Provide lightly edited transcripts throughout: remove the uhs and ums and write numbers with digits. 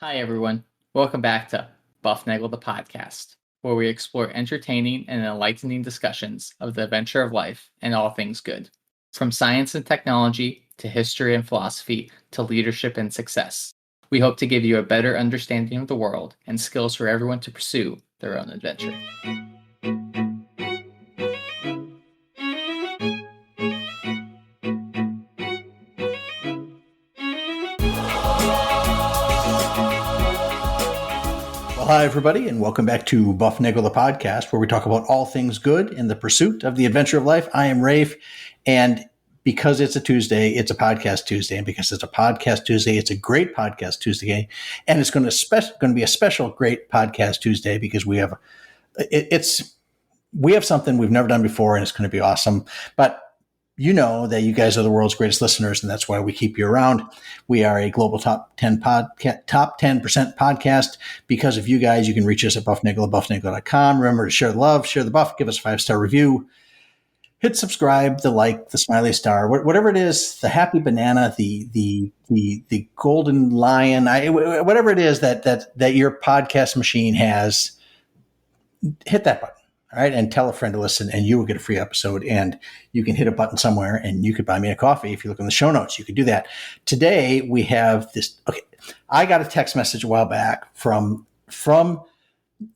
Hi, everyone. Welcome back to Bufnagle the podcast, where we explore entertaining and enlightening discussions of the adventure of life and all things good, from science and technology to history and philosophy to leadership and success. We hope to give you a better understanding of the world and skills for everyone to pursue their own adventure. Hi, everybody, and welcome back to Bufnagle the podcast, where we talk about all things good in the pursuit of the adventure of life. I am Rafe, and because it's a Tuesday, it's a podcast Tuesday, and because it's a podcast Tuesday, it's a great podcast Tuesday, and it's going to be a special great podcast Tuesday because we have something we've never done before, and it's going to be awesome. But you know that you guys are the world's greatest listeners, and that's why we keep you around. We are a global top 10% podcast. Because of you guys, you can reach us at bufnagle.com. Remember to share the love, share the buff, give us a 5-star review, hit subscribe, the like, the smiley star, whatever it is, the happy banana, the golden lion, whatever it is that your podcast machine has, hit that button. All right. And tell a friend to listen, and you will get a free episode. And you can hit a button somewhere and you could buy me a coffee. If you look in the show notes, you could do that. Today we have this. Okay. I got a text message a while back from Bob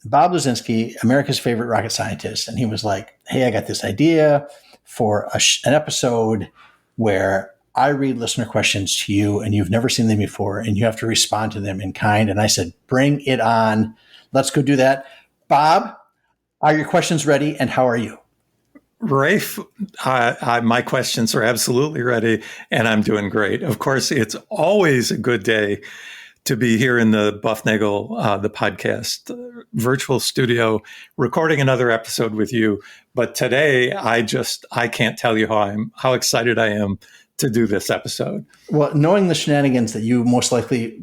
Luzenski, America's favorite rocket scientist. And he was like, hey, I got this idea for an episode where I read listener questions to you and you've never seen them before and you have to respond to them in kind. And I said, bring it on. Let's go do that. Bob, are your questions ready, and how are you? Rafe, my questions are absolutely ready, and I'm doing great. Of course, it's always a good day to be here in the Bufnagle, the podcast virtual studio, recording another episode with you. But today, I can't tell you how excited I am to do this episode. Well, knowing the shenanigans that you most likely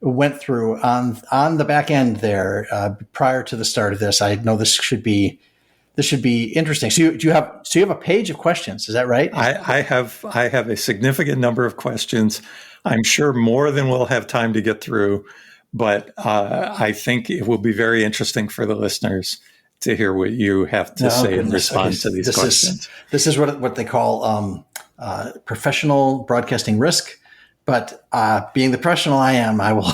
went through on the back end there prior to the start of this, I know this should be interesting. So you have a page of questions, is that right? I have a significant number of questions. I'm sure more than we'll have time to get through, but I think it will be very interesting for the listeners to hear what you have to say in response to these questions. This is what they call professional broadcasting risk. But being the professional I am, I will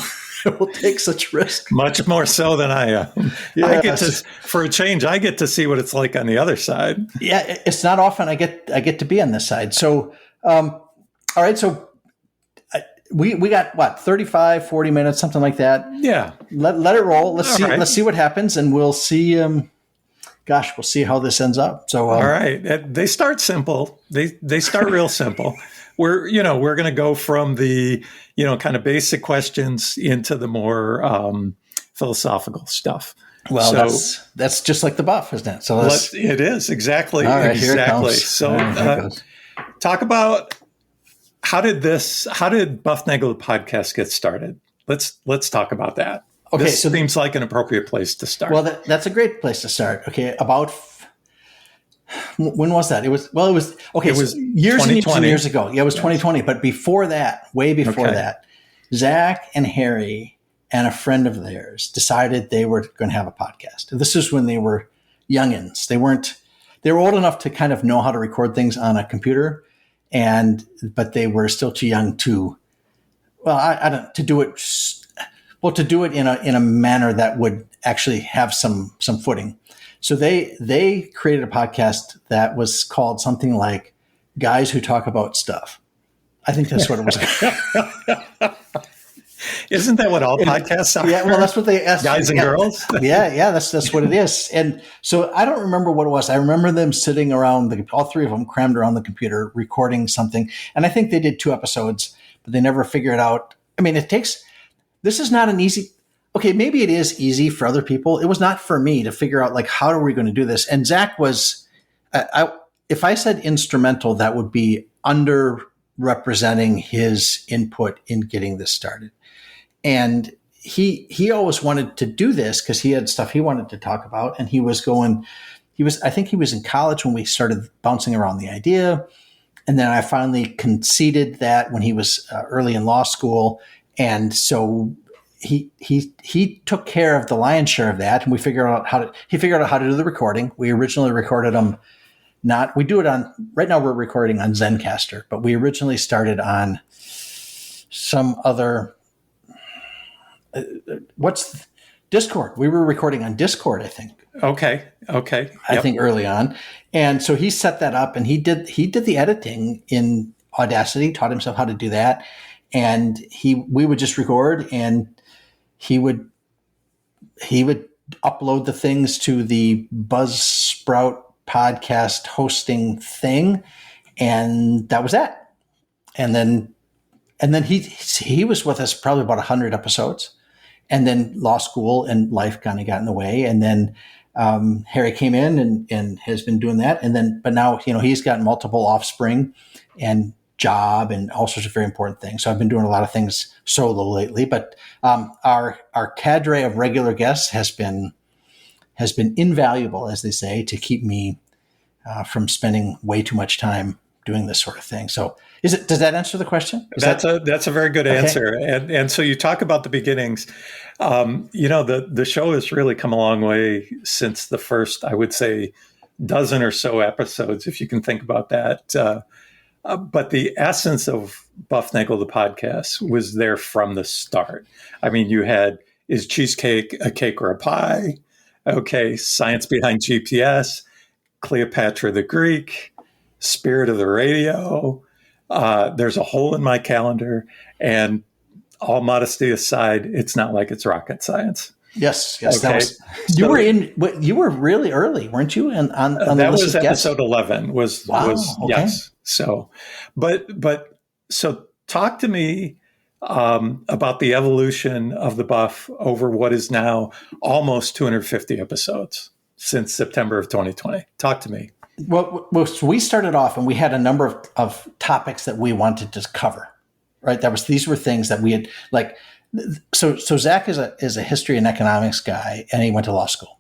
take such risk. Much more so than I am. Yes. For a change, I get to see what it's like on the other side. Yeah, it's not often I get to be on this side. So, all right. So we got what, 35, 40 minutes, something like that. Yeah. Let it roll. Let's see. Right. Let's see what happens, and we'll see. We'll see how this ends up. So, all right. They start simple. They start real simple. We're going to go from the, kind of basic questions into the more philosophical stuff. Well, so, that's just like the buff, isn't it? So it is exactly. All right, exactly. So talk about how did Bufnagle podcast get started? Let's talk about that. Okay, this seems like an appropriate place to start. Well, that's a great place to start. Okay, when was that? It was years and years and years ago. Yeah, it was 2020. But before that, way before that, Zach and Harry and a friend of theirs decided they were going to have a podcast. This is when they were youngins. They were old enough to kind of know how to record things on a computer, but they were still too young to do it in a manner that would actually have some footing. So they created a podcast that was called something like Guys Who Talk About Stuff. I think that's what it was. Isn't that what all podcasts are? Yeah, well, that's what they asked. Guys and girls? Yeah, that's what it is. And so I don't remember what it was. I remember them sitting around, all three of them crammed around the computer, recording something. And I think they did 2 episodes, but they never figured out. I mean, this is not an easy... Okay, maybe it is easy for other people. It was not for me to figure out, how are we going to do this? And Zach was, if I said instrumental, that would be underrepresenting his input in getting this started. And he always wanted to do this because he had stuff he wanted to talk about. And I think he was in college when we started bouncing around the idea. And then I finally conceded that when he was early in law school. And so he took care of the lion's share of that, and he figured out how to do the recording. We originally recorded them right now we're recording on Zencaster, but we originally started on some other Discord. We were recording on Discord, I think. Okay. I think early on. And so he set that up, and he did the editing in Audacity, taught himself how to do that. And we would just record, and he would upload the things to the Buzzsprout podcast hosting thing, and that was that. And then he was with us probably about 100 episodes, and then law school and life kind of got in the way. And then Harry came in and has been doing that. But now, he's got multiple offspring and job and all sorts of very important things. So I've been doing a lot of things solo lately, but our cadre of regular guests has been invaluable, as they say, to keep me from spending way too much time doing this sort of thing. So does that answer the question? That's a very good answer. And so you talk about the beginnings. The show has really come a long way since the first, I would say, dozen or so episodes, if you can think about that. But the essence of Bufnagle, the podcast, was there from the start. I mean, you had, is cheesecake a cake or a pie? Okay, science behind GPS, Cleopatra the Greek, spirit of the radio. There's a hole in my calendar, and all modesty aside, it's not like it's rocket science. Yes. Okay. You were really early, weren't you? And on that was episode 11. Okay. Yes. So, so talk to me about the evolution of the Buff over what is now almost 250 episodes since September of 2020. Talk to me. Well, so we started off, and we had a number of topics that we wanted to cover. Right? These were things that we had like. So Zach is a history and economics guy, and he went to law school,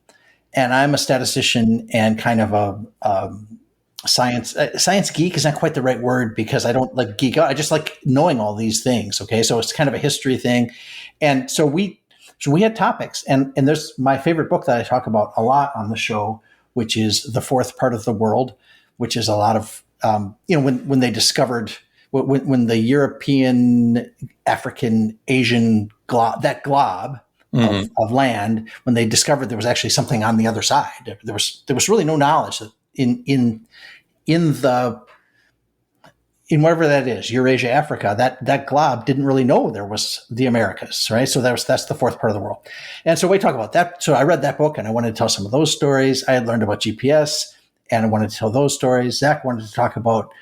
and I'm a statistician and kind of a science geek is not quite the right word, because I don't like geek out. I just like knowing all these things. Okay, so it's kind of a history thing, and so we had topics, and there's my favorite book that I talk about a lot on the show, which is The Fourth Part of the World, which is a lot of when they discovered. When the European, African, Asian glob of land, when they discovered there was actually something on the other side, there was really no knowledge that in whatever that is, Eurasia, Africa, that glob didn't really know there was the Americas, right? So that's the fourth part of the world. And so we talk about that. So I read that book, and I wanted to tell some of those stories. I had learned about GPS, and I wanted to tell those stories. Zach wanted to talk about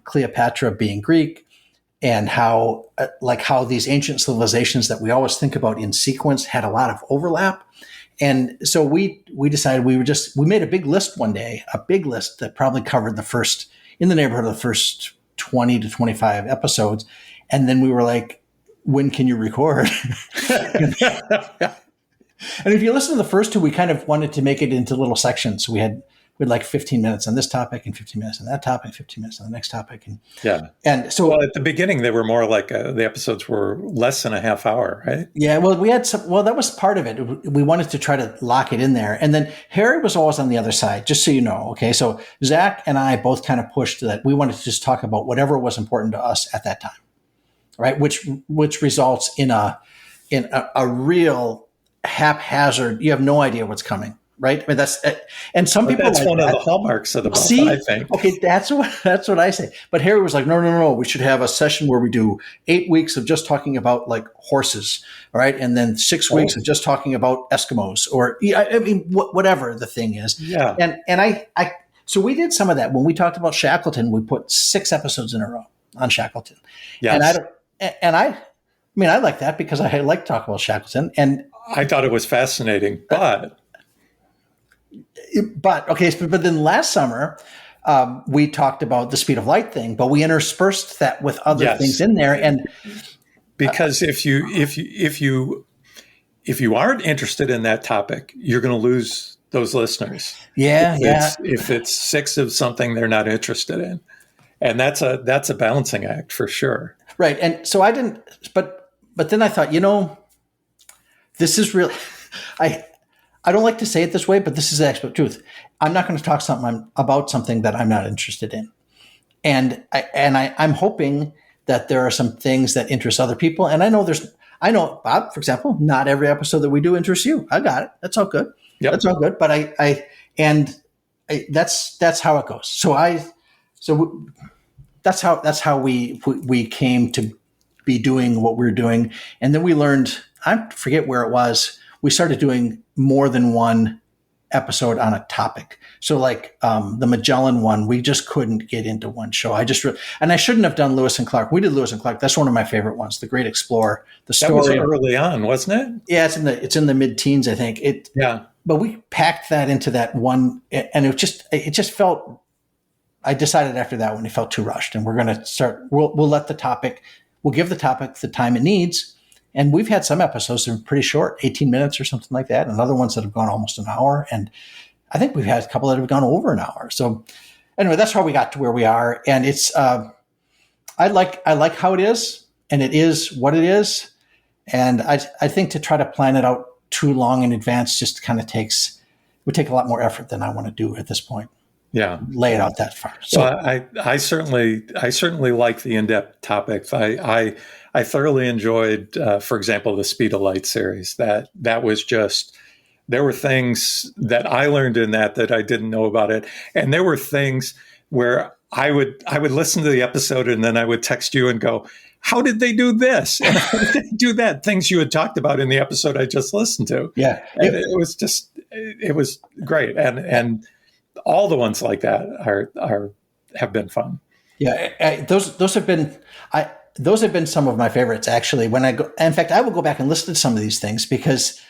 Cleopatra being Greek, and how these ancient civilizations that we always think about in sequence had a lot of overlap. And so we decided we made a big list one day, a big list that probably covered in the neighborhood of the first 20 to 25 episodes. And then we were like, when can you record? And if you listen to the first two, we kind of wanted to make it into little sections. So we had like 15 minutes on this topic and 15 minutes on that topic, 15 minutes on the next topic. And so at the beginning, they were more like the episodes were less than a half hour, right? Yeah. Well, that was part of it. We wanted to try to lock it in there. And then Harry was always on the other side, just so you know. Okay. So Zach and I both kind of pushed that. We wanted to just talk about whatever was important to us at that time. Right. Which results in a real haphazard, you have no idea what's coming. Right. I mean, and some people that's one of the hallmarks of the book, I think. Okay, that's what I say. But Harry was like, no. We should have a session where we do 8 weeks of just talking about like horses, all right, and then 6 weeks of just talking about Eskimos, or I mean, whatever the thing is. Yeah. And so we did some of that when we talked about Shackleton. We put 6 episodes in a row on Shackleton. Yes. And I mean, I like that because I like to talk about Shackleton, and I thought it was fascinating, but then last summer we talked about the speed of light thing, but we interspersed that with other things in there. And because if you aren't interested in that topic, you're going to lose those listeners. If it's 6 of something they're not interested in, and that's a balancing act for sure. Right. And so I didn't, but but then I thought, this is really, I don't like to say it this way, but this is the absolute truth. I'm not going to talk about something that I'm not interested in. And I'm hoping that there are some things that interest other people. And I know, Bob, for example, not every episode that we do interests you. I got it. That's all good. Yep. That's all good. But that's how it goes. So that's how we came to be doing what we're doing. And then we learned, I forget where it was, we started doing more than one episode on a topic. So like the Magellan one, we just couldn't get into one show. And I shouldn't have done Lewis and Clark. We did Lewis and Clark. That's one of my favorite ones, The Great Explorer. The story that was early on, wasn't it? Yeah, it's in the mid-teens, I think. Yeah. But we packed that into that one, and it just felt. I decided after that one it felt too rushed, and we're going to start. We'll give the topic the time it needs. And we've had some episodes that are pretty short, 18 minutes or something like that, and other ones that have gone almost an hour. And I think we've had a couple that have gone over an hour. So anyway, that's how we got to where we are. And it's I like how it is, and it is what it is. And I think to try to plan it out too long in advance just kind of would take a lot more effort than I want to do at this point. Yeah, lay it out that far. So I certainly like the in-depth topics. I thoroughly enjoyed, for example, the Speed of Light series. That was just, there were things that I learned in that I didn't know about it, and there were things where I would listen to the episode and then I would text you and go, "How did they do this? And how did they do that?" Things you had talked about in the episode I just listened to. Yeah, and it was great, and all the ones like that have been fun. Yeah, those have been some of my favorites, actually. When I go, in fact, I will go back and listen to some of these things because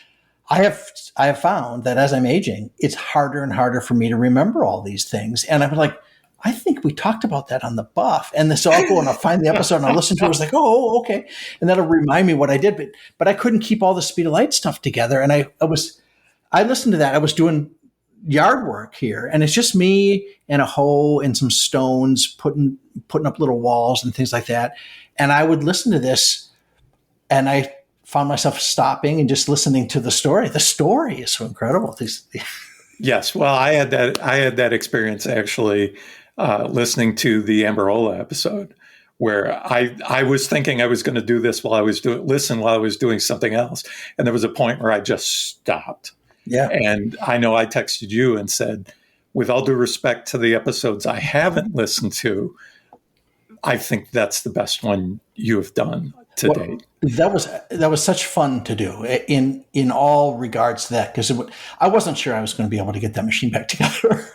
I have found that as I'm aging, it's harder and harder for me to remember all these things. And I'm like, I think we talked about that on the Buff. And so I'll go and I'll find the episode and I'll listen to it. I was like, oh, okay. And that'll remind me what I did. But I couldn't keep all the Speed of Light stuff together. And I listened to that. I was doing yard work here, and it's just me and a hoe and some stones putting up little walls and things like that. And I would listen to this, and I found myself stopping and just listening to the story. The story is so incredible. Yes, well, I had that experience actually listening to the Amberola episode, where I was thinking I was going to do this while I was doing something else, and there was a point where I just stopped. Yeah. And I know I texted you and said, with all due respect to the episodes I haven't listened to, I think that's the best one you have done to date. That was such fun to do in all regards to that, because I wasn't sure I was going to be able to get that machine back together.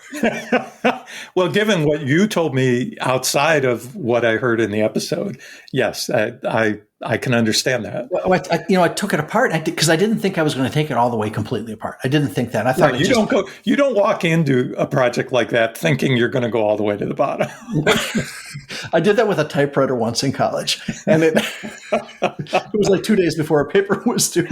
Well, given what you told me outside of what I heard in the episode, yes, I can understand that. Well, I took it apart because I didn't think I was going to take it all the way completely apart. I didn't think that. I thought you don't walk into a project like that thinking you're going to go all the way to the bottom. I did that with a typewriter once in college, and it was like 2 days before a paper was due.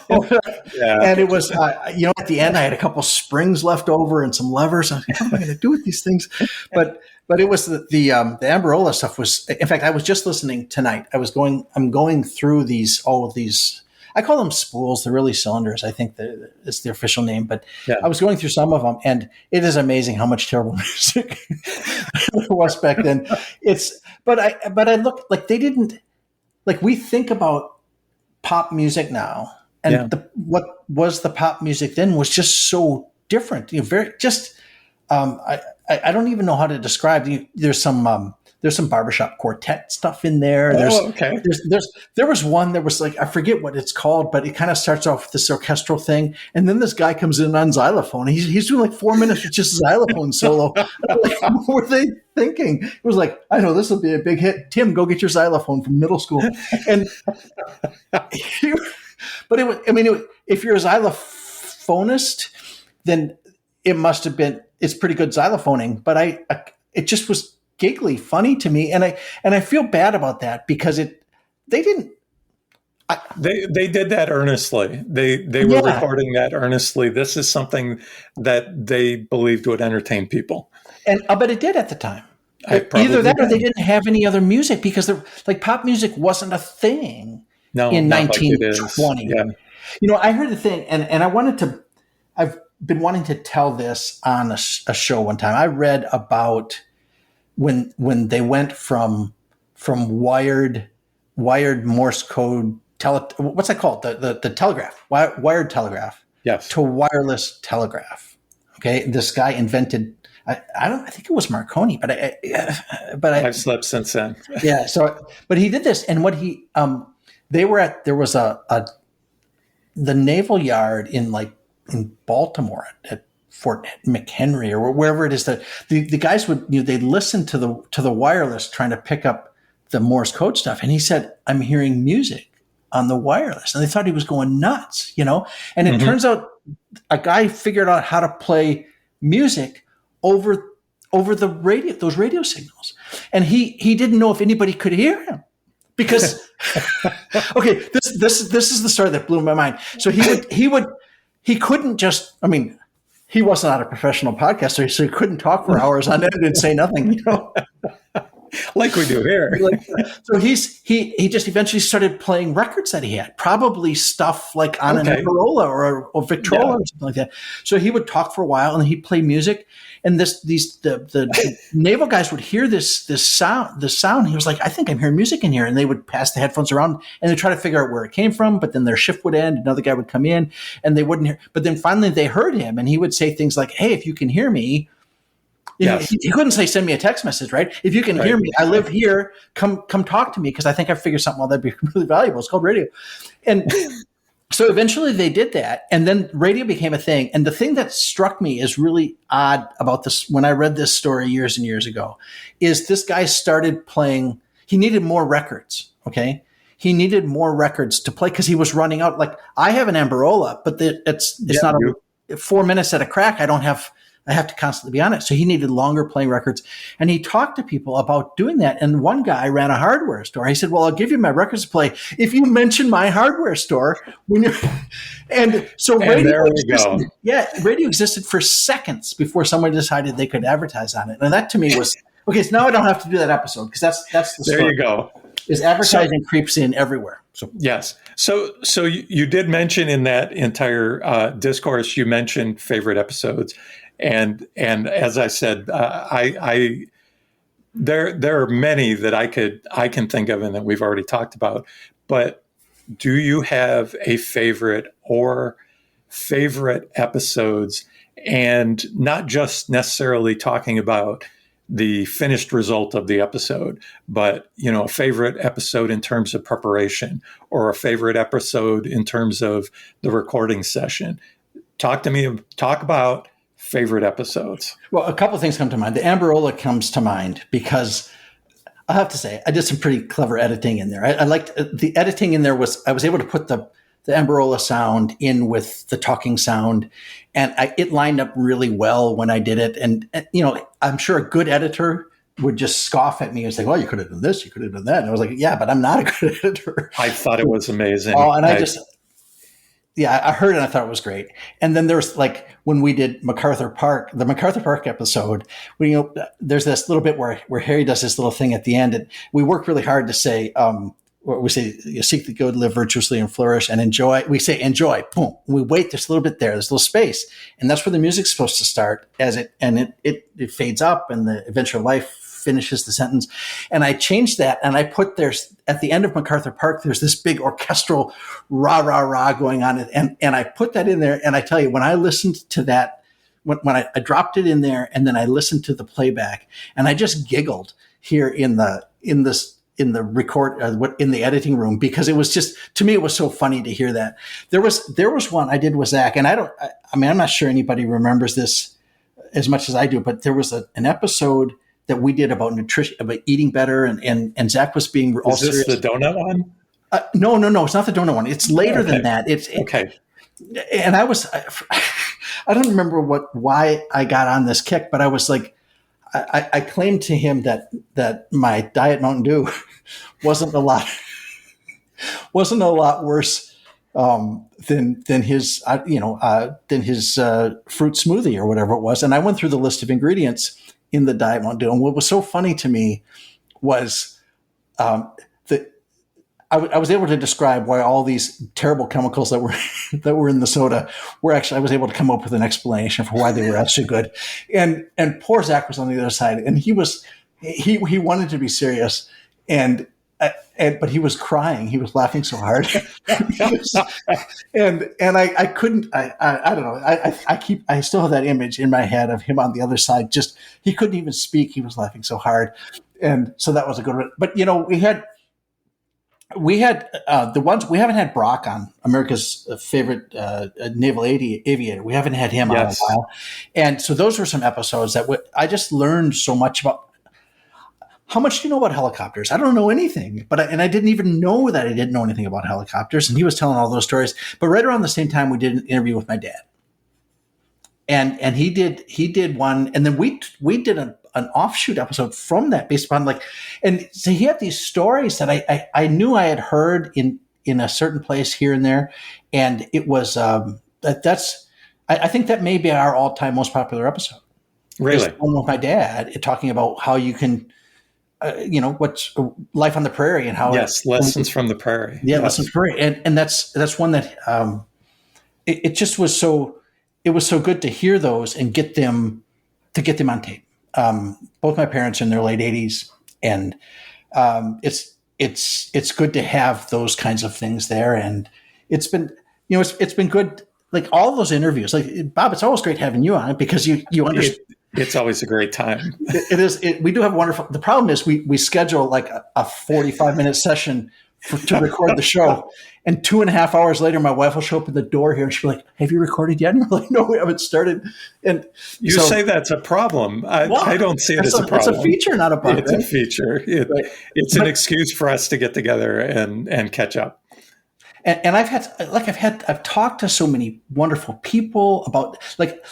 And it was, at the end I had a couple springs left over and some levers. I was like, what am I going to do with these things? But it was the Amberola stuff was, in fact, I was just listening tonight. I'm going through all of these, I call them spools. They're really cylinders. I think it's the official name, but yeah. I was going through some of them, and it is amazing how much terrible music there was back then. But I look like they didn't, like we think about pop music now, and what was the pop music then was just so different. I don't even know how to describe. There's some barbershop quartet stuff in there. Okay. There was one that was like, I forget what it's called, but it kind of starts off with this orchestral thing, and then this guy comes in on xylophone. He's doing like 4 minutes with just a xylophone solo. Like, what were they thinking? It was like, I know this will be a big hit. Tim, go get your xylophone from middle school. And but it was, if you're a xylophonist, then it must have been. It's pretty good xylophoning, but it just was giggly, funny to me, and I feel bad about that because they didn't. They did that earnestly. They were recording that earnestly. This is something that they believed would entertain people, and I bet it did at the time. Either that, or they didn't have any other music because pop music wasn't a thing No, in not like it is. 1920. Yeah. I heard the thing, and I've been wanting to tell this on a show one time. I read about when they went from wired Morse code what's that called, the telegraph, wired telegraph, Yes. to wireless telegraph. Okay, this guy invented. I think it was Marconi, but I've slept since then. yeah. So, but he did this, and what he there was the naval yard in Baltimore at Fort McHenry or wherever it is, that the guys would, they'd listen to the wireless trying to pick up the Morse code stuff. And he said, I'm hearing music on the wireless. And they thought he was going nuts, and it turns out a guy figured out how to play music over the radio, those radio signals. And he didn't know if anybody could hear him. Because okay, this is the story that blew my mind. So he couldn't just, he was not a professional podcaster, so he couldn't talk for hours on end and say nothing, like we do here. So he just eventually started playing records that he had, probably stuff like on an Amperola or Victrola or something like that. So he would talk for a while and he'd play music, and the naval guys would hear this sound. He was like, I think I'm hearing music in here, and they would pass the headphones around and they try to figure out where it came from. But then their shift would end, another guy would come in, and they wouldn't hear. But then finally they heard him, and he would say things like, "Hey, if you can hear me." He couldn't say, send me a text message, right? If you can hear me, I live here, come talk to me, because I think I figured something out that'd be really valuable. It's called radio. And so eventually they did that, and then radio became a thing. And the thing that struck me is really odd about this, when I read this story years and years ago, is this guy started playing, he needed more records, okay? He needed more records to play because he was running out. Like, I have an Amberola, but it's not 4 minutes at a crack. I have to constantly be on it. So he needed longer playing records. And he talked to people about doing that. And one guy ran a hardware store. He said, well, I'll give you my records to play if you mention my hardware store. And so radio existed, radio existed for seconds before someone decided they could advertise on it. And that to me was, okay, so now I don't have to do that episode, because that's the story. There you go. Is advertising creeps in everywhere. So yes. So you did mention in that entire discourse, you mentioned favorite episodes. And as I said, there are many that I can think of and that we've already talked about. But do you have a favorite or favorite episodes, and not just necessarily talking about the finished result of the episode, but a favorite episode in terms of preparation, or a favorite episode in terms of the recording session? Talk about favorite episodes. Well, a couple of things come to mind. The Amberola comes to mind because I have to say I did some pretty clever editing in there. I liked the editing in there. I was able to put the Amberola sound in with the talking sound, and it lined up really well when I did it. And I'm sure a good editor would just scoff at me and say, well, you could have done this, you could have done that. And I was like, yeah, but I'm not a good editor. I thought it was amazing. Oh, and I heard it and I thought it was great. And then there's when we did the MacArthur Park episode, there's this little bit where Harry does this little thing at the end, and we work really hard to say, we say, you seek the good, live virtuously and flourish and enjoy. We say enjoy, boom. We wait just a little bit there. There's a little space. And that's where the music's supposed to start it fades up, and the Adventure of Life finishes the sentence. And I changed that, and I put at the end of MacArthur Park, there's this big orchestral rah, rah, rah going on. And I put that in there. And I tell you, when I listened to that, when I dropped it in there, and then I listened to the playback, and I just giggled here in the editing room, because it was just, to me, it was so funny to hear that. There was one I did with Zach, and I'm not sure anybody remembers this as much as I do, but there was an episode that we did about nutrition, about eating better, and Zach was being all serious. Is this the donut one? No, it's not the donut one. It's later than that. Okay. And I don't remember why I got on this kick, but I was like, I claimed to him that my Diet Mountain Dew wasn't a lot worse than his fruit smoothie or whatever it was. And I went through the list of ingredients in the Diet Mountain Dew. And what was so funny to me was that I was able to describe why all these terrible chemicals that were that were in the soda were actually. I was able to come up with an explanation for why they were actually good. And poor Zach was on the other side, and he wanted to be serious, and but he was crying. He was laughing so hard, and I couldn't. I don't know. I still have that image in my head of him on the other side. Just he couldn't even speak. He was laughing so hard, and so that was a good one. But we had the ones we haven't had Brock on, America's favorite naval aviator. We haven't had him on in a while, and so those were some episodes that I just learned so much about. How much do you know about helicopters? I don't know anything, I didn't even know that I didn't know anything about helicopters. And he was telling all those stories. But right around the same time, we did an interview with my dad, and he did one, and then we did an offshoot episode from that based upon and so he had these stories that I knew I had heard in a certain place here and there, and it was I think that may be our all-time most popular episode. Really, one with my dad talking about how you can. What's life on the prairie and how lessons from the prairie. Yeah, lessons from the prairie, and that's one that it just was so. It was so good to hear those and get them on tape. Both my parents are in their late 80s, and it's good to have those kinds of things there. And it's been it's been good. Like all those interviews, like Bob, it's always great having you on it because you understand. It's always a great time. It is. We do have wonderful. The problem is we schedule like a 45-minute session to record the show, and 2.5 hours later, my wife will show up at the door here and she'll be like, "Have you recorded yet?" And we're like, "No, we haven't started." And you say that's a problem. I don't see it as a problem. It's a feature, not a bug. It's a feature. It's an excuse for us to get together and catch up. And I've talked to so many wonderful people about,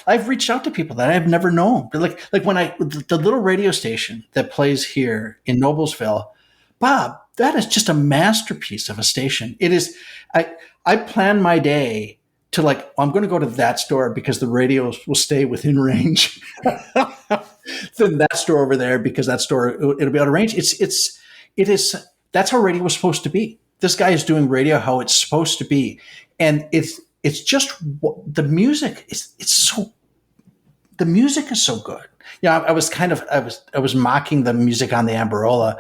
I've reached out to people that I've never known. But when the little radio station that plays here in Noblesville, Bob, that is just a masterpiece of a station. It is. I plan my day to I'm going to go to that store because the radios will stay within range. Then that store over there because that store it'll be out of range. It is. That's how radio was supposed to be. This guy is doing radio how it's supposed to be, and it's just the music is the music is so good. I was mocking the music on the Amberola,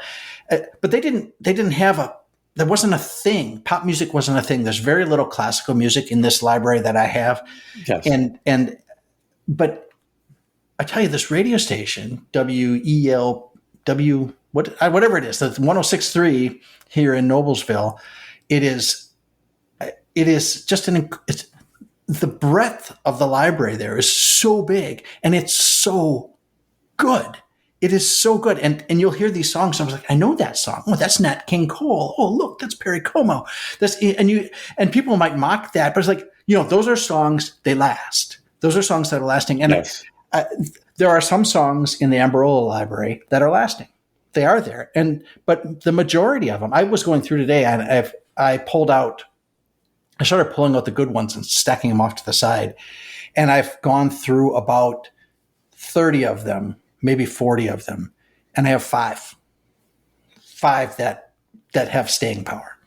but they didn't have there wasn't a thing. Pop music wasn't a thing. There's very little classical music in this library that I have, yes. But I tell you, this radio station WELW whatever it is, the 106.3 here in Noblesville, it is just it's the breadth of the library there is so big and it's so good. It is so good. And you'll hear these songs. I was like, I know that song. Oh, that's Nat King Cole. Oh, look, that's Perry Como. And people might mock that, but it's like, those are songs, they last. Those are songs that are lasting. And yes. There are some songs in the Amberola library that are lasting. They are there. But the majority of them, I was going through today and I started pulling out the good ones and stacking them off to the side. And I've gone through about 30 of them, maybe 40 of them. And I have five that have staying power.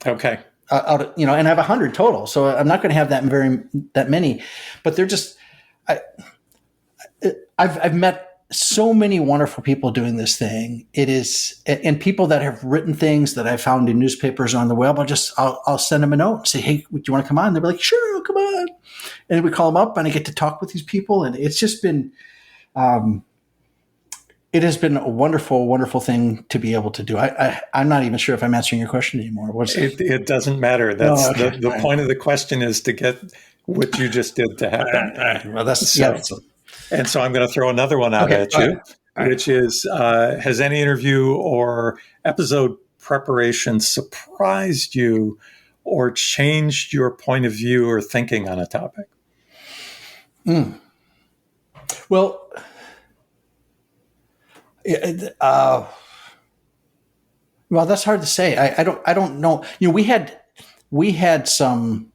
Okay. And I have 100 total. So I'm not going to have that many, but they're just, I've met so many wonderful people doing this thing. It is, and people that have written things that I found in newspapers on the web. I'll send them a note and say, "Hey, do you want to come on?" They'll be like, "Sure, I'll come on." And we call them up and I get to talk with these people. And it's just been, it has been a wonderful, wonderful thing to be able to do. I'm not even sure if I'm answering your question anymore. It doesn't matter. That's the point of the question is to get what you just did to happen. Well, that's And so I'm going to throw another one out at you, which is, has any interview or episode preparation surprised you or changed your point of view or thinking on a topic? Well, that's hard to say. I don't know. We had some.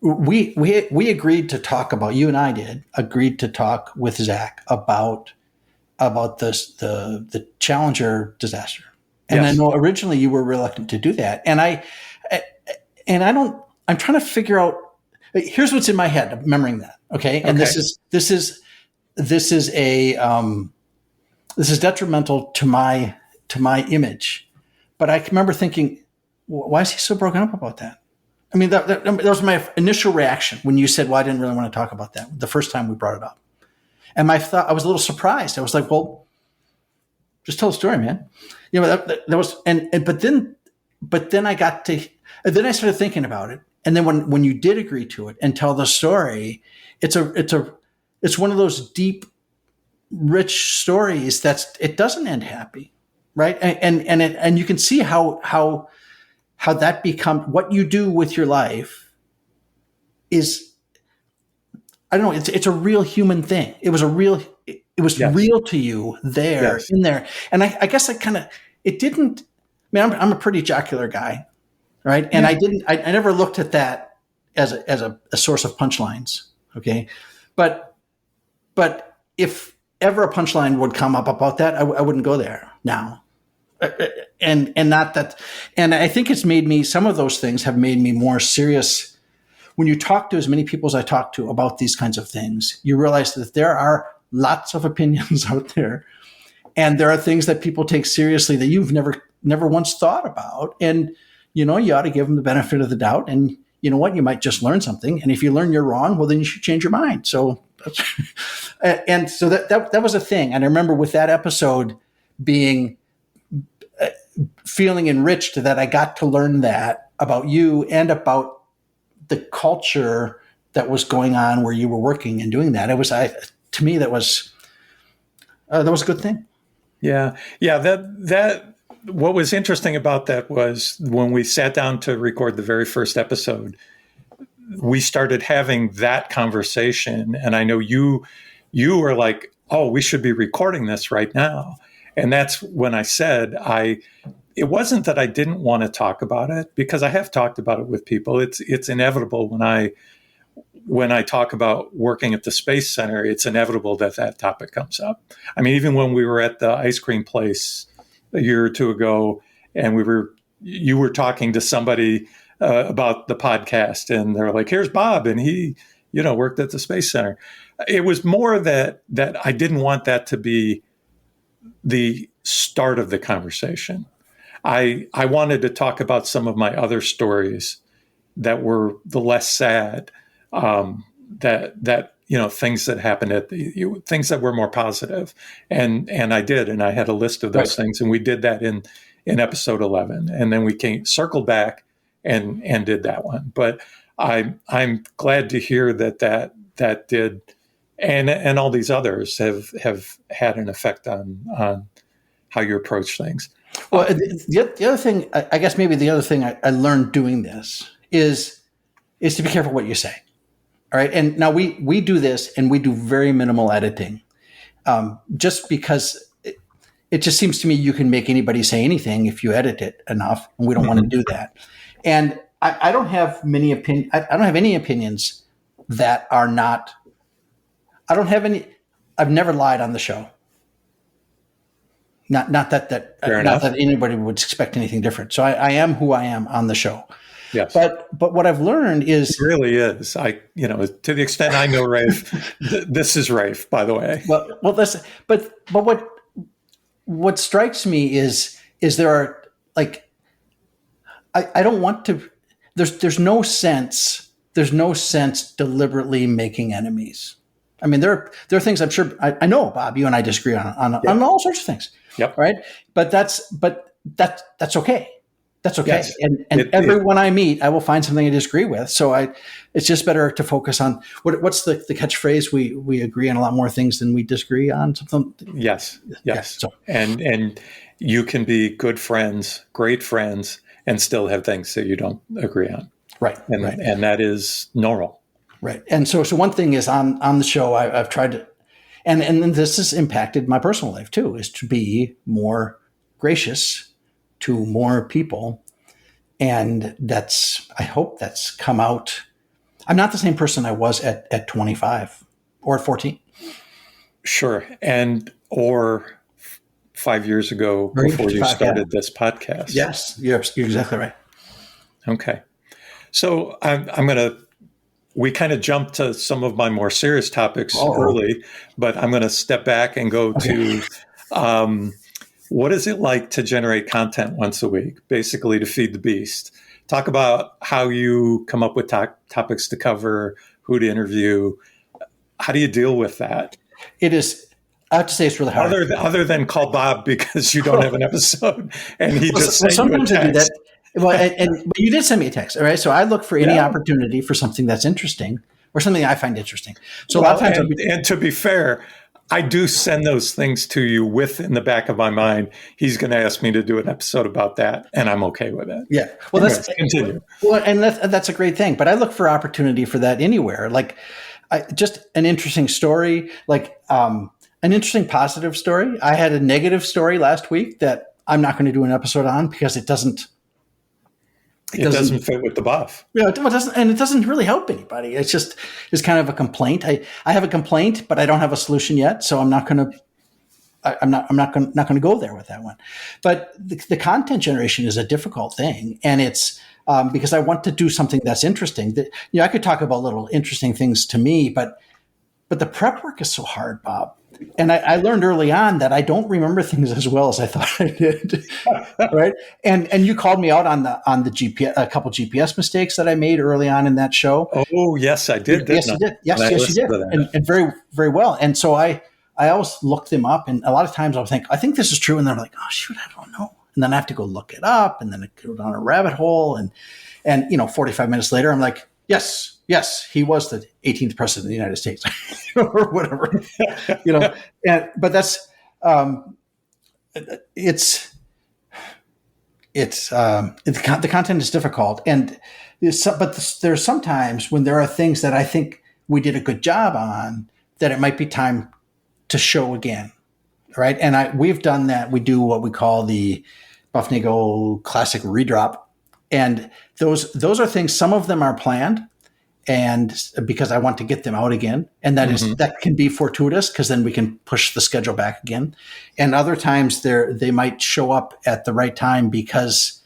We agreed to talk about, you and I agreed to talk with Zach about this, the Challenger disaster. And I Yes. know originally you were reluctant to do that. I'm trying to figure out, here's what's in my head, remembering that. Okay. And Okay. this is detrimental to my image. But I remember thinking, why is he so broken up about that? I mean, that was my initial reaction when you said, well, I didn't really want to talk about that the first time we brought it up. And I was a little surprised. I was like, well, just tell the story, man. That was, but then then I started thinking about it. And then when you did agree to it and tell the story, it's one of those deep, rich stories it doesn't end happy. Right. And you can see how that becomes what you do with your life is, I don't know. It's a real human thing. It was Yes. real to you there, Yes. in there. And I guess it didn't, I mean, I'm a pretty jocular guy, right? And Yeah. I never looked at that as a source of punchlines. Okay. But if ever a punchline would come up about that, I wouldn't go there now. And not that, and I think some of those things have made me more serious. When you talk to as many people as I talk to about these kinds of things, you realize that there are lots of opinions out there, and there are things that people take seriously that you've never once thought about. And you ought to give them the benefit of the doubt. And you know what? You might just learn something. And if you learn you're wrong, well, then you should change your mind. So, and so that was a thing. And I remember with that episode being feeling enriched that I got to learn that about you and about the culture that was going on where you were working and doing that. To me, that was a good thing. Yeah. Yeah. That what was interesting about that was when we sat down to record the very first episode, we started having that conversation. And I know you were like, oh, we should be recording this right now. And that's when I said, it wasn't that I didn't want to talk about it, because I have talked about it with people. It's inevitable when I talk about working at the Space Center, it's inevitable that topic comes up. I mean, even when we were at the ice cream place a year or two ago, and you were talking to somebody about the podcast, and they're like, "Here's Bob, and he, worked at the Space Center." It was more that I didn't want that to be the start of the conversation. I wanted to talk about some of my other stories that were the less sad, that things that happened things that were more positive, and I did, and I had a list of those things, and we did that in episode 11, and then we circled back and did that one. But I'm glad to hear that did, and all these others have had an effect on how you approach things. Well, the other thing, I guess maybe the other thing I learned doing this is to be careful what you say. All right. And now we do this, and we do very minimal editing, just because it just seems to me you can make anybody say anything if you edit it enough, and we don't want to do that. And I don't have I don't have any opinions that are not. I don't have any. I've never lied on the show. Not that anybody would expect anything different. So I am who I am on the show. Yes. But what I've learned is it really is. To the extent I know Rafe, this is Rafe, by the way. Well, but what strikes me is there are, like, I don't want to. There's no sense deliberately making enemies. I mean, there are things I'm sure I know, Bob, you and I disagree on all sorts of things. Yep. Right. But that's okay. That's okay. Yes. And everyone I meet, I will find something I disagree with. So it's just better to focus on what's the catchphrase? We agree on a lot more things than we disagree on. Something. Yes. So, and you can be good friends, great friends, and still have things that you don't agree on. Right. And that is normal. Right. And so one thing is on the show, I've tried to, and then this has impacted my personal life too, is to be more gracious to more people. And I hope that's come out. I'm not the same person I was at 25 or at 14. Sure. 5 years ago Or before you 55, started this podcast. Yes, you're exactly right. Okay. So we kind of jumped to some of my more serious topics early, but I'm going to step back and go to what is it like to generate content once a week, basically to feed the beast? Talk about how you come up with topics to cover, who to interview. How do you deal with that? It is, I have to say, it's really hard. Other than call Bob because you don't have an episode and he just sent you a text. I do that. Well, but you did send me a text, all right? So I look for any opportunity for something that's interesting or something I find interesting. So a lot of times, and to be fair, I do send those things to you with in the back of my mind, he's going to ask me to do an episode about that, and I'm okay with it. Yeah. Well, anyways, continue. Well, and that's a great thing. But I look for opportunity for that anywhere. Like just an interesting story, like an interesting positive story. I had a negative story last week that I'm not going to do an episode on because it doesn't fit with the buff. Yeah, it doesn't, and it doesn't really help anybody. It's kind of a complaint. I have a complaint, but I don't have a solution yet, so I'm not going to go there with that one. But the content generation is a difficult thing, and it's because I want to do something that's interesting. That I could talk about little interesting things to me, but the prep work is so hard, Bob. And I learned early on that I don't remember things as well as I thought I did, right? And you called me out on the GPS, a couple GPS mistakes that I made early on in that show. Oh, yes, I did. Yes, you did. Yes, you did, and very, very well. And so I always look them up, and a lot of times I'll think, I think this is true, and then I'm like, oh shoot, I don't know, and then I have to go look it up, and then I go down a rabbit hole, and 45 minutes later, I'm like, yes, he was the 18th president of the United States, or whatever, but that's, the content is difficult. And there's sometimes when there are things that I think we did a good job on that it might be time to show again. Right. And we've done that. We do what we call the Bufnagle classic redrop. And those are things, some of them are planned, and because I want to get them out again. And that can be fortuitous because then we can push the schedule back again. And other times they might show up at the right time because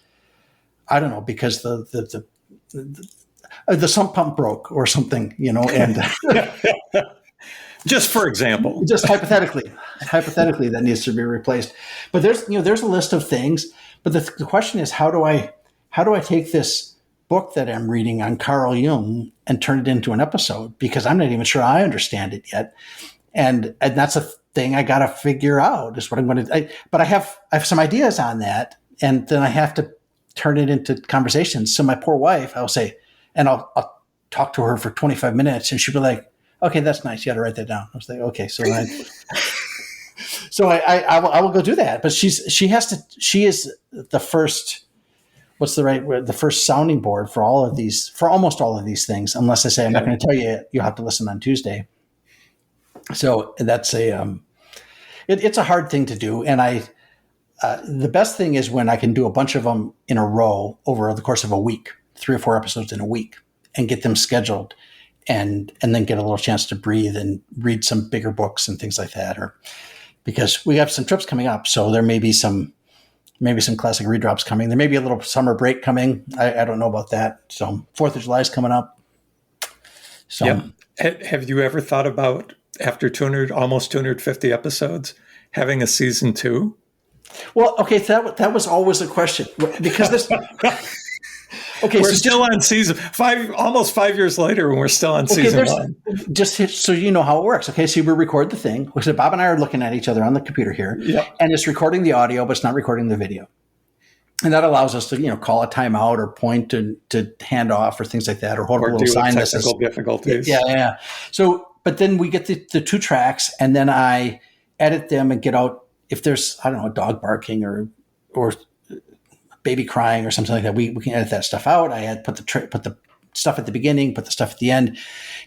I don't know, because the sump pump broke or something, and just for example, just hypothetically that needs to be replaced. But there's a list of things, but the question is, how do I take this book that I'm reading on Carl Jung and turn it into an episode? Because I'm not even sure I understand it yet. And that's a thing I got to figure out is what I'm going to, but I have some ideas on that. And then I have to turn it into conversations. So my poor wife, I'll say, and I'll talk to her for 25 minutes and she'll be like, okay, that's nice. You got to write that down. I was like, okay. So I will go do that. But she is the first, what's the right word? The first sounding board for almost all of these things, unless I say, I'm not going to tell you, you'll have to listen on Tuesday. So that's it's a hard thing to do. And the best thing is when I can do a bunch of them in a row over the course of a week, 3 or 4 episodes in a week, and get them scheduled and then get a little chance to breathe and read some bigger books and things like that. Or because we have some trips coming up. So there may be some classic redrops coming. There may be a little summer break coming. I don't know about that. So 4th of July is coming up. So have you ever thought about, after almost 250 episodes, having a season 2? Well, okay, that was always a question because this. Okay, we're still on season 5, almost 5 years later, and we're still on season 1. Just so you know how it works. Okay, so we record the thing. So Bob and I are looking at each other on the computer here, and it's recording the audio, but it's not recording the video. And that allows us to, call a timeout or point to hand off or things like that, or hold a little sign that says technical difficulties. Yeah. So, but then we get the 2 tracks, and then I edit them and get out if there's, I don't know, a dog barking or baby crying or something like that. We can edit that stuff out. I put the stuff at the beginning, put the stuff at the end,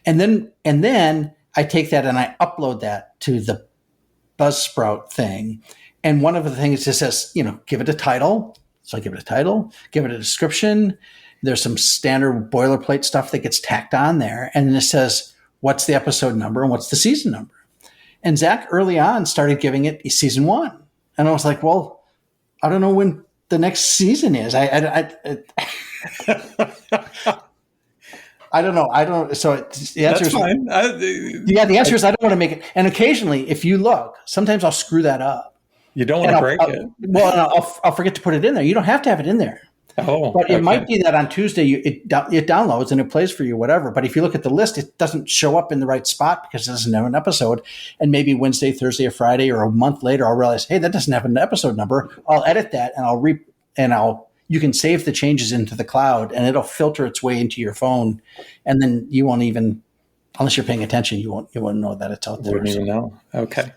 and then I take that and I upload that to the Buzzsprout thing. And one of the things it says, give it a title. So I give it a title, give it a description. There's some standard boilerplate stuff that gets tacked on there, and then it says what's the episode number and what's the season number. And Zach early on started giving it season 1. And I was like, well, I don't know when the next season is. I don't know. I don't. So the answer That's is fine. the answer is I don't want to make it. And occasionally, if you look, sometimes I'll screw that up. You don't want And to break it. I'll forget to put it in there. You don't have to have it in there. Oh, But it okay. might be that on Tuesday it downloads and it plays for you, whatever. But if you look at the list, it doesn't show up in the right spot because it doesn't have an episode. And maybe Wednesday, Thursday, or Friday, or a month later, I'll realize, hey, that doesn't have an episode number. I'll edit that and you can save the changes into the cloud, and it'll filter its way into your phone, and then you won't even, unless you're paying attention, you won't know that it's out there. Wouldn't even know. Okay.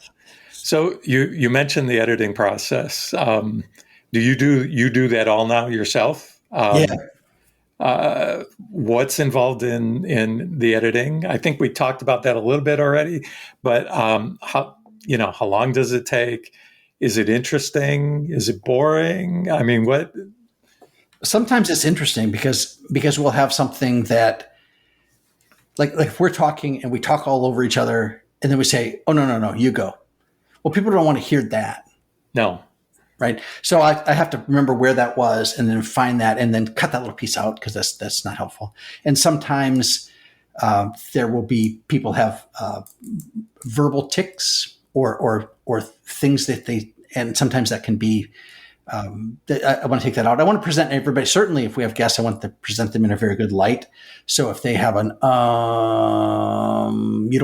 So you mentioned the editing process. Do you do that all now yourself? What's involved in the editing? I think we talked about that a little bit already, but how long does it take? Is it interesting? Is it boring? I mean, what? Sometimes it's interesting because we'll have something that, like if we're talking and we talk all over each other, and then we say, "Oh no, you go." Well, people don't want to hear that. No. Right. So I have to remember where that was and then find that and then cut that little piece out because that's not helpful. And sometimes there will be people have verbal tics or things that and sometimes that can be, I want to take that out. I want to present everybody. Certainly if we have guests, I want to present them in a very good light. So if they have you don't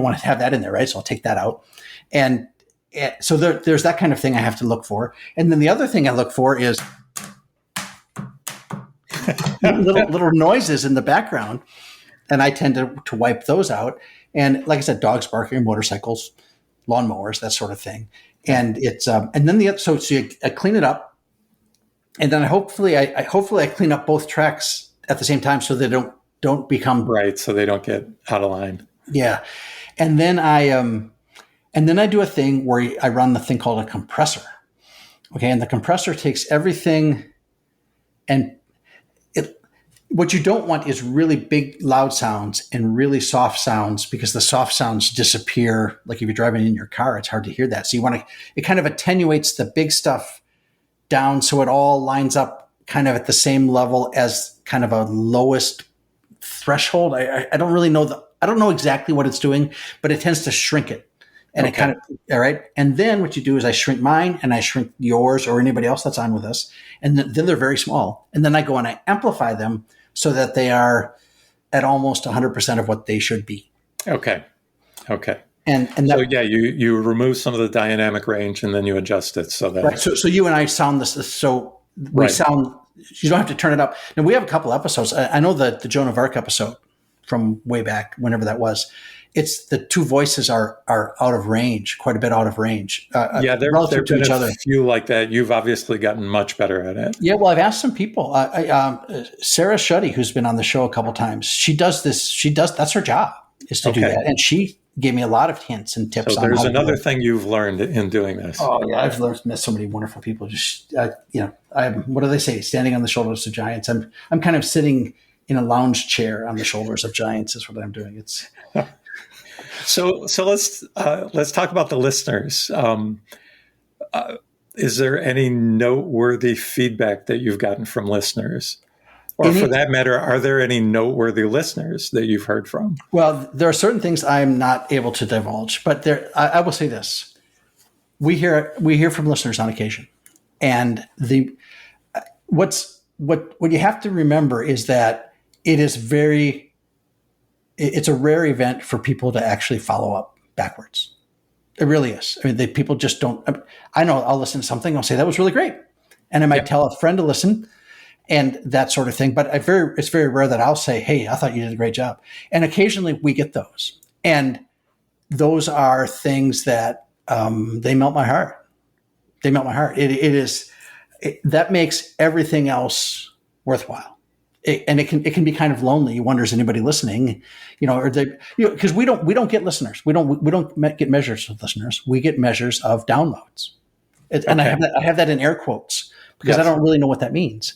want to have that in there, right? So I'll take that out. And so there's that kind of thing I have to look for. And then the other thing I look for is little noises in the background. And I tend to wipe those out. And like I said, dogs barking, motorcycles, lawnmowers, that sort of thing. And it's and then I clean it up. And then hopefully I clean up both tracks at the same time so they don't become right. So they don't get out of line. Yeah. And then I do a thing where I run the thing called a compressor. Okay. And the compressor takes everything and what you don't want is really big, loud sounds and really soft sounds because the soft sounds disappear. Like if you're driving in your car, it's hard to hear that. So it kind of attenuates the big stuff down so it all lines up kind of at the same level as kind of a lowest threshold. I don't really know I don't know exactly what it's doing, but it tends to shrink it. And It kind of, all right. And then what you do is I shrink mine and I shrink yours or anybody else that's on with us. And then they're very small. And then I go and I amplify them so that they are at almost 100% of what they should be. Okay. And so you remove some of the dynamic range and then you adjust it so that. Right. So you and I sound this. So we sound, you don't have to turn it up. Now we have a couple episodes. I know the Joan of Arc episode from way back, whenever that was. It's the two voices are out of range, quite a bit out of range. There relative to each other. A few like that. You've obviously gotten much better at it. Yeah, well, I've asked some people. Sarah Shuddy, who's been on the show a couple times, she does this. That's her job is to do that, and she gave me a lot of hints and tips. So there's another thing you've learned in doing this. Oh yeah, I've met so many wonderful people. Just I'm what do they say? Standing on the shoulders of giants. I'm kind of sitting in a lounge chair on the shoulders of giants is what I'm doing. It's. So let's talk about the listeners. Is there any noteworthy feedback that you've gotten from listeners? Or for that matter, are there any noteworthy listeners that you've heard from? Well, there are certain things I'm not able to divulge, but I will say this. We hear from listeners on occasion. And what you have to remember is that it's a rare event for people to actually follow up backwards. It really is. I mean, people just don't. I know I'll listen to something. I'll say that was really great. And I might tell a friend to listen and that sort of thing. But it's very rare that I'll say, hey, I thought you did a great job. And occasionally we get those. And those are things that they melt my heart. They melt my heart. That makes everything else worthwhile. And it can be kind of lonely. You wonder, is anybody listening? Because we don't get listeners. We don't get measures of listeners. We get measures of downloads. And I have that in air quotes because I don't really know what that means.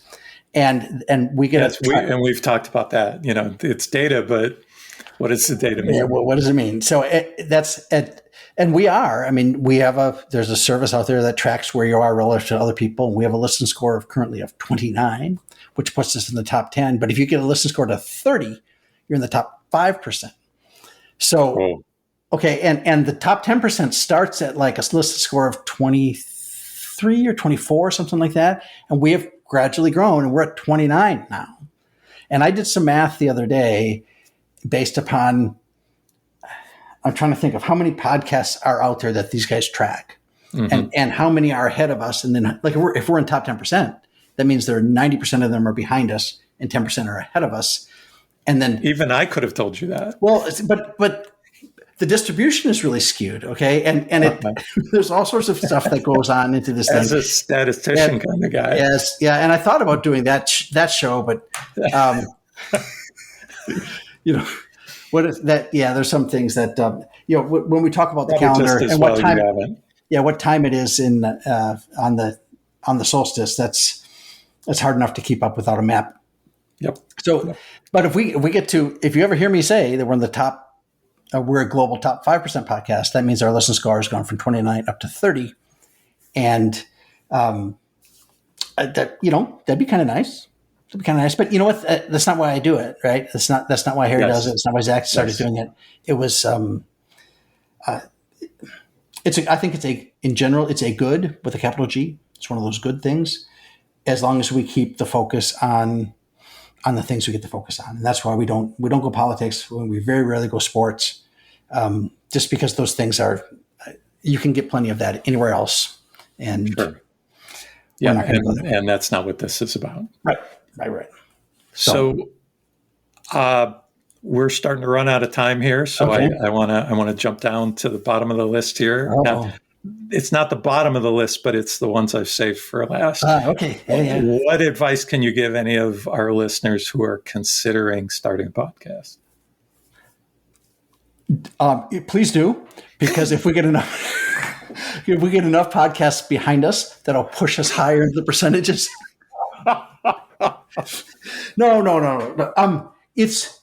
And we get and we've talked about that. It's data, but what does the data mean? Yeah, what does it mean? So and we are. I mean, there's a service out there that tracks where you are relative to other people. And we have a listen score currently of 29, which puts us in the top 10. But if you get a listen score to 30, you're in the top 5%. So, okay. And the top 10% starts at like a listen score of 23 or 24, something like that. And we have gradually grown and we're at 29 now. And I did some math the other day based upon, I'm trying to think of how many podcasts are out there that these guys track, and how many are ahead of us. And then, like, if we're in top 10%, that means there are 90% of them are behind us and 10% are ahead of us. And then even I could have told you that. Well, but the distribution is really skewed. Okay, and there's all sorts of stuff that goes on into this As thing. a statistician kind of guy. Yes, yeah. And I thought about doing that show, but what is that? Yeah, there's some things that when we talk about the calendar and what time, what time it is in on the solstice. That's hard enough to keep up without a map. Yep. So, but if you ever hear me say that we're in the top, we're a global top 5% podcast, that means our listen score has gone from 29 up to 30, and that'd be kind of nice. But you know what? That's not why I do it, right? That's not why Harry does it. It's not why Zach started doing it. It was, I think in general, it's a good with a capital G. It's one of those good things, as long as we keep the focus on the things we get to focus on. And that's why we don't go politics. We very rarely go sports, just because those things you can get plenty of that anywhere else. And sure. Yeah. And that's not what this is about. Right. So we're starting to run out of time here. So okay. I want to jump down to the bottom of the list here. Oh. Now, it's not the bottom of the list, but it's the ones I've saved for last. Okay. Yeah. What advice can you give any of our listeners who are considering starting a podcast? Please do, because if we get enough podcasts behind us, that'll push us higher in the percentages. No. It's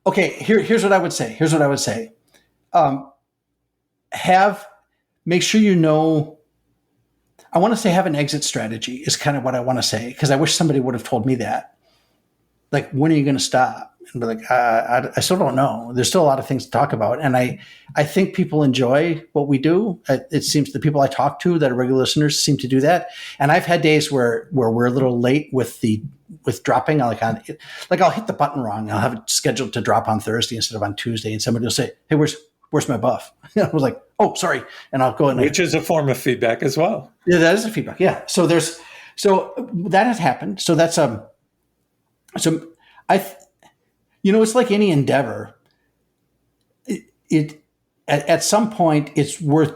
okay. Here's what I would say. Make sure I want to say have an exit strategy is kind of what I want to say, because I wish somebody would have told me that. Like, when are you going to stop? And be like, I still don't know. There's still a lot of things to talk about. And I think people enjoy what we do. It seems the people I talk to that are regular listeners seem to do that. And I've had days where we're a little late with dropping. I'll hit the button wrong. I'll have it scheduled to drop on Thursday instead of on Tuesday. And somebody will say, hey, where's my buff? I was like, oh, sorry. And I'll go in. Which is a form of feedback as well. Yeah, that is a feedback. Yeah. So that has happened. So that's, it's like any endeavor. At some point, it's worth.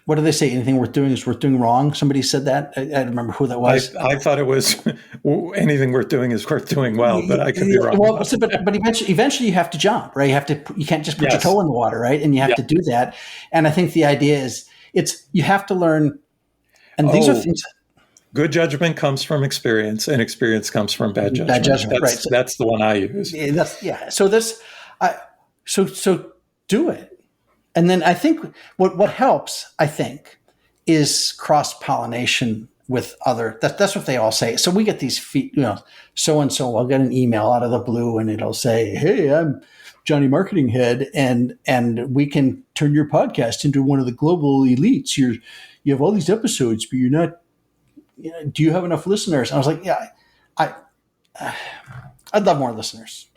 What do they say? Anything worth doing is worth doing wrong. Somebody said that. I don't remember who that was. I thought it was anything worth doing is worth doing well, but I could be wrong. Well, but eventually you have to jump, right? You can't just put your toe in the water, right? And you have to do that. And I think the idea is you have to learn. And these are things. Good judgment comes from experience, and experience comes from bad judgment. Bad judgment, right? That's the one I use. So do it. And then I think what helps, I think, is cross-pollination with other. That's what they all say. So we get these so-and-so will get an email out of the blue, and it'll say, hey, I'm Johnny Marketing Head, and we can turn your podcast into one of the global elites. You have all these episodes, but you're not. Do you have enough listeners? And I was like, yeah, I'd love more listeners.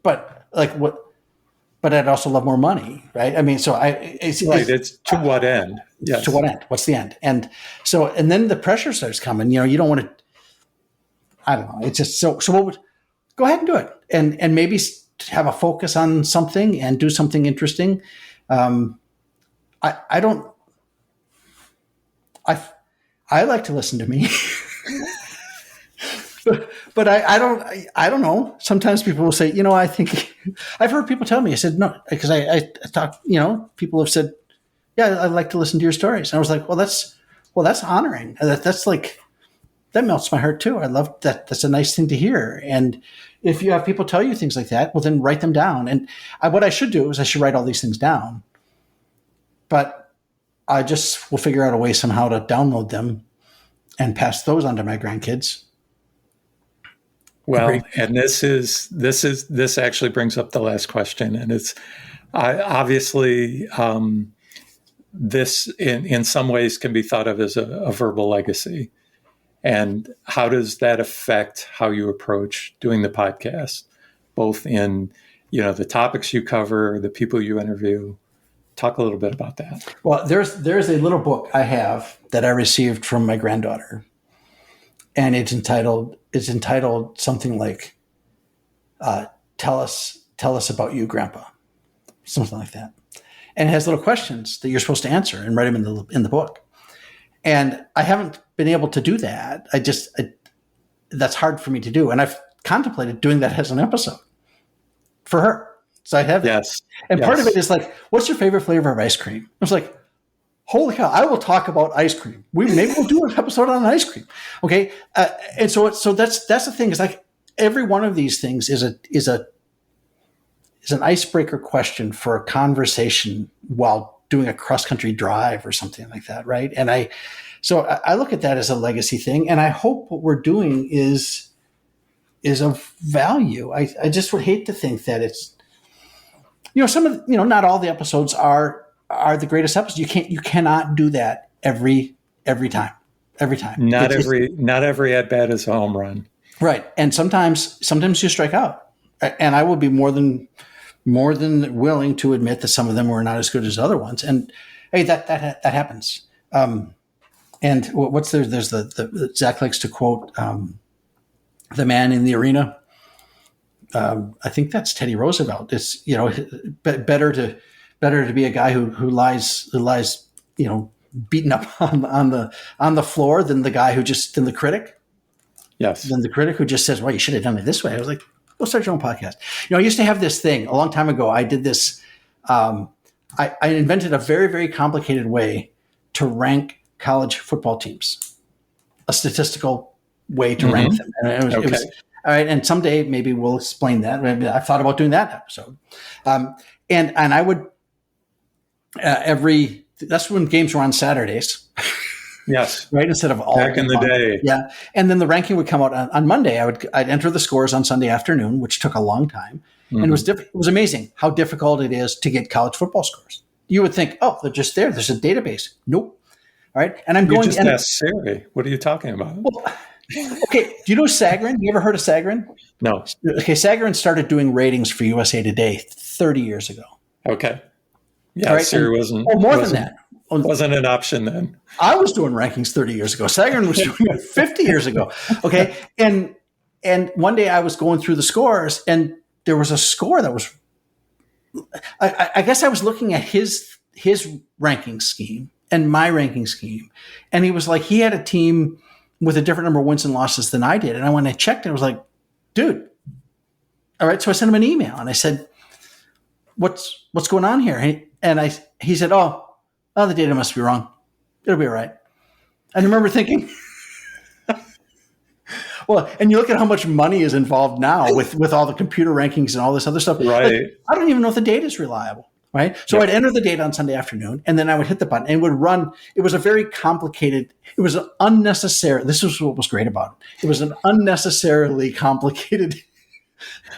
But like what? But I'd also love more money, right? I mean, so it's to what end? Yes. To what end? What's the end? And then the pressure starts coming. You don't want to. I don't know. It's just so. Go ahead and do it, and maybe have a focus on something and do something interesting. I like to listen to me, but I don't know. Sometimes people will say, I think I've heard people tell me. I said no, because I talk. People have said, yeah, I'd like to listen to your stories. And I was like, well, that's honoring. That's like that melts my heart too. I love that. That's a nice thing to hear. And if you have people tell you things like that, well, then write them down. And what I should do is I should write all these things down, but I just will figure out a way somehow to download them and pass those on to my grandkids. Well, and this actually brings up the last question, and it's obviously this in some ways can be thought of as a verbal legacy. And how does that affect how you approach doing the podcast, both in the topics you cover, the people you interview? Talk a little bit about that. Well, there's a little book I have that I received from my granddaughter, and it's entitled something like "Tell us about you, Grandpa," something like that, and it has little questions that you're supposed to answer and write them in the book. And I haven't been able to do that. That's hard for me to do, and I've contemplated doing that as an episode for her. So I have that. Yes. And part of it is like, what's your favorite flavor of ice cream? I was like, holy cow, I will talk about ice cream. Maybe we'll do an episode on ice cream. Okay. And so that's the thing, is like every one of these things is an icebreaker question for a conversation while doing a cross-country drive or something like that. Right. And I look at that as a legacy thing. And I hope what we're doing is of value. I just would hate to think that it's, not all the episodes are the greatest episodes. You cannot do that every time. Not every at bat is a home run. Right. And sometimes you strike out, and I will be more than willing to admit that some of them were not as good as other ones. And hey, that happens. And there's the Zach likes to quote, the man in the arena. I think that's Teddy Roosevelt. It's better to be a guy who lies beaten up on the floor than the critic. Yes. Than the critic who just says, well, you should have done it this way. I was like, go start your own podcast. I used to have this thing a long time ago. I did this. I invented a very, very complicated way to rank college football teams, a statistical way to rank them. And it was all right, and someday maybe we'll explain that. Maybe I thought about doing that episode, and I would that's when games were on Saturdays. Yes, right, instead of all back in the day. Yeah, and then the ranking would come out on Monday. I'd enter the scores on Sunday afternoon, which took a long time, and it was it was amazing how difficult it is to get college football scores. You would think, oh, they're just there. There's a database. Nope. All right, and You just asked Siri. What are you talking about? Well, okay, do you know Sagarin? You ever heard of Sagarin? No. Okay, Sagarin started doing ratings for USA Today 30 years ago. Okay. Yeah, right? Siri wasn't. Oh, more than that. Wasn't an option then. I was doing rankings 30 years ago. Sagarin was doing it 50 years ago. Okay, and one day I was going through the scores, and there was a score that was. I guess I was looking at his ranking scheme and my ranking scheme, and he was like, he had a team with a different number of wins and losses than I did. And when I checked, I was like, dude, all right. So I sent him an email and I said, what's going on here? He said, oh, the data must be wrong. It'll be all right. I remember thinking, well, and you look at how much money is involved now with all the computer rankings and all this other stuff. Right. Like, I don't even know if the data is reliable. Right. So I'd enter the data on Sunday afternoon, and then I would hit the button and it would run. It was a very complicated, it was an unnecessary, this was what was great about it. It was an unnecessarily complicated.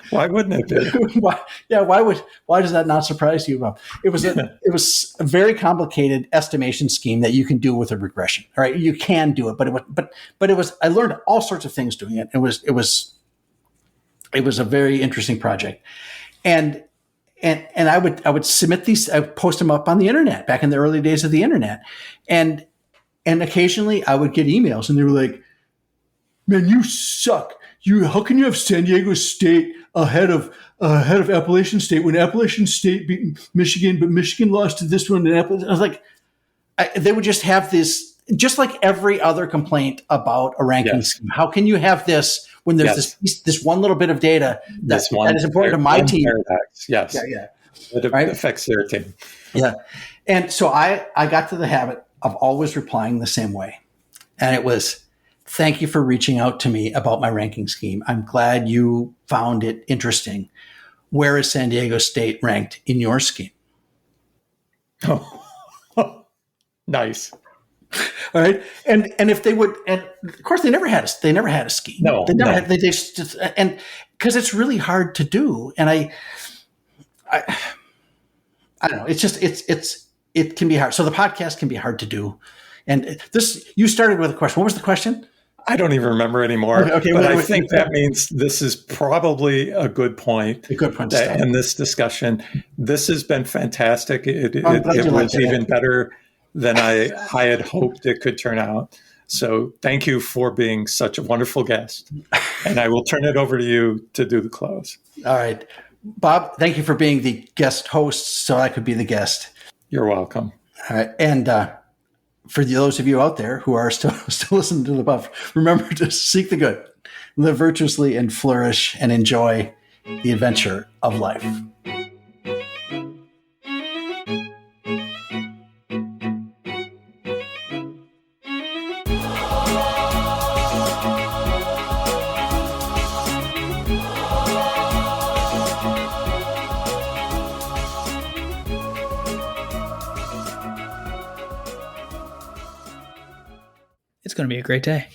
Why wouldn't it be? Why does that not surprise you, Bob? It was a very complicated estimation scheme that you can do with a regression. All right. You can do it, but it was, I learned all sorts of things doing it. It was a very interesting project. And I would submit these, I would post them up on the internet back in the early days of the internet. And occasionally I would get emails and they were like, man, you suck. How can you have San Diego State ahead of Appalachian State when Appalachian State beat Michigan, but Michigan lost to this one? And I was like, they would just have this, just like every other complaint about a ranking scheme. How can you have this when there's this one little bit of data that is important to my team? Paradox. Yes. Yeah. It affects their team. Yeah. And so I got to the habit of always replying the same way. And it was, thank you for reaching out to me about my ranking scheme. I'm glad you found it interesting. Where is San Diego State ranked in your scheme? Oh. Nice. All right. And if they would, and of course they never had a ski. No, they never no. had, they just, and because it's really hard to do. And I don't know. It's just, it can be hard. So the podcast can be hard to do. And you started with a question. What was the question? I don't even remember anymore. Okay, but I think that means this is probably a good point. A good point to start. In this discussion. This has been fantastic. It was even better than I had hoped it could turn out. So thank you for being such a wonderful guest. And I will turn it over to you to do the close. All right. Bob, thank you for being the guest host so I could be the guest. You're welcome. All right. And for those of you out there who are still listening to the Buff, remember to seek the good, live virtuously, and flourish, and enjoy the adventure of life. It's going to be a great day.